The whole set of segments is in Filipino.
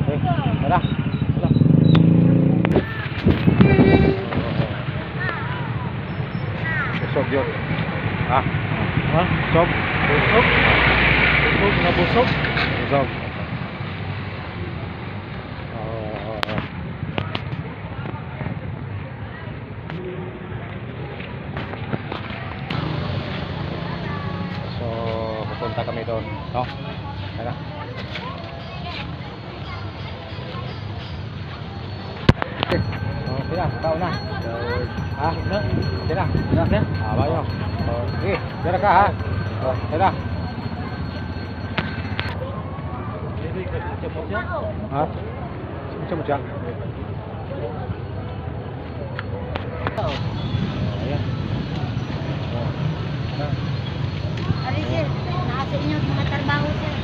Okay, tara. Busog yun. Ha? Ha? Busog? Busog? Busog na busog? Busog. So, pupunta kami doon. No? Tara. Sila, tao na. Ha? Sila. Sila. Bayo. Sige, sila ka ha. Sila. Ha? Macam macam. Ayan. Ari sir, nasa inyo mga trabaho sir.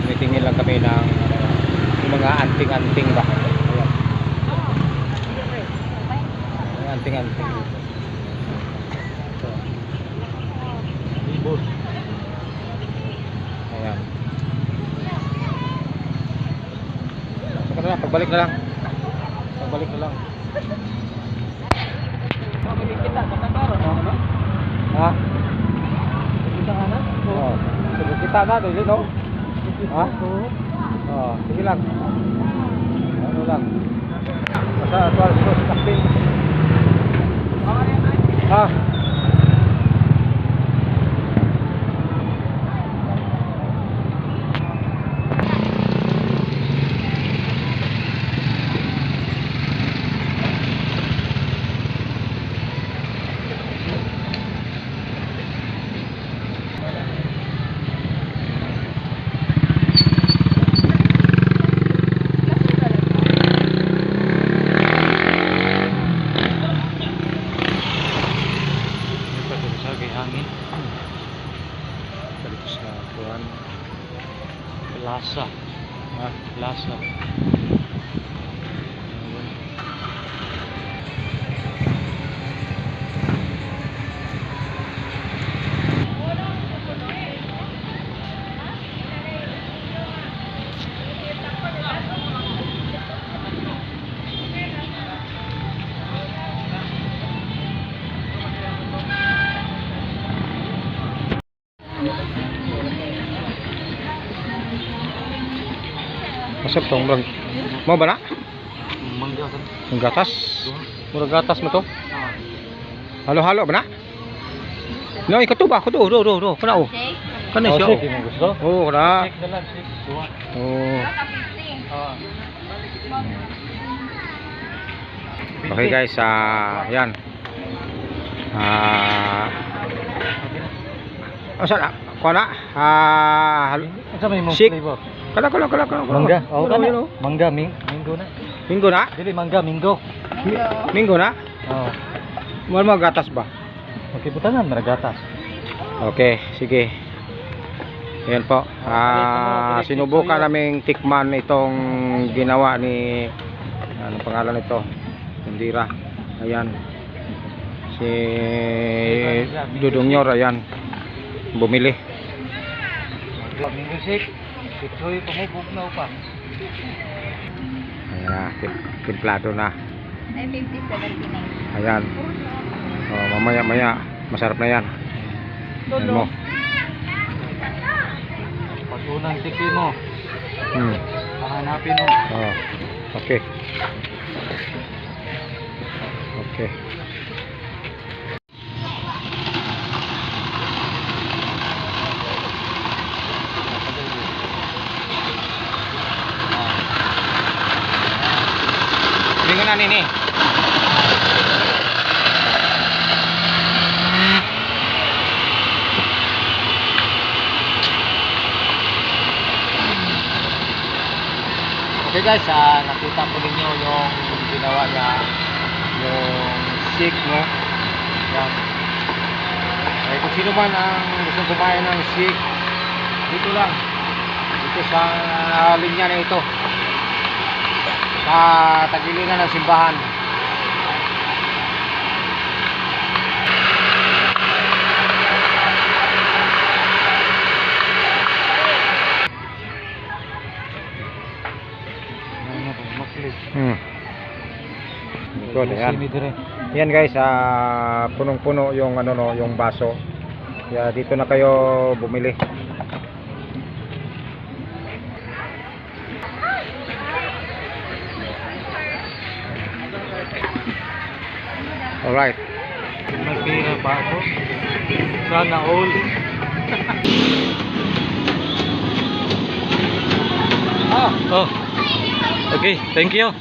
Tinitingin lang kami ng yung mga anting-anting ba. Ayan. Yung anting-anting. Ibon. Ayan. Saka na lang, pagbalik na lang. Pagbalik na lang. Kita katagaro no? Ha? Kita ana? Oo. Sige, kita na doon, no? Ha? Oo, sige lang. Ano lang. Basta tuwal sa takting. Ha? Hangin. Balik sa kuwan. Lasa. Ha? Lasa. Masap tong murag. Mau ba na? Mangga kan. Ang gatas. Murag gatas mo to. Halo-halo ba na? No, ikaw to ba? Kudo, do. Kana o. Kana siya. Shake mo gusto? Oo, kana. Shake na lang, shake. Duha. Oo. Ah. Okay guys, yan. Asa na? Kuana? Asa may mong Shake. flavor? Kala. Mangga. Oh, Kana. kana. Mangga, minggo na. Minggo na? Dili mangga, minggo. Minggo na? Oh. Mo gatas ba? Okay, butangan maragatas. Okay, sige. Ayan po. Sinubukan naming tikman itong ginawa ni ano pangalan nito? Tindira. Ayan. Si Dudong Nyor, ayan. Bumili. Minggo shake. Pitoy pamubog na upa. Ayan na, timplado na. Ay 57.99. Ayan. Oh, mamaya masarap na yan. Ayan mo. Pag unang tiki mo, hahanapin mo. Oh, okay. Okay. Bingo na nini. Okay guys, nakita po ninyo yung ginawa niya, yung shake mo. Yan. Eh, kung sino man ang gusto kumain ng shake, dito lang. Dito sa linya na ito. Sa tagiliran ng simbahan. likod. Ayan. Simi dire. Yan guys, punong-puno yung ano no, yung baso. Kaya dito na kayo bumili. Alright. May pira pa ako. Sana all. Oh. Okay, thank you.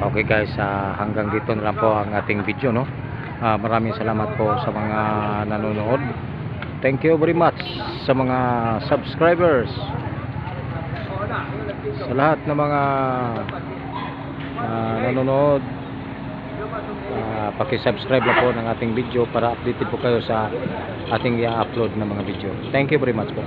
Okay guys, hanggang dito na lang po ang ating video no. Maraming salamat po sa mga nanonood. Thank you very much sa mga subscribers. Sa lahat ng mga nanonood, paki-subscribe lang po ng ating video para updated po kayo sa ating i-upload na mga video. Thank you very much po.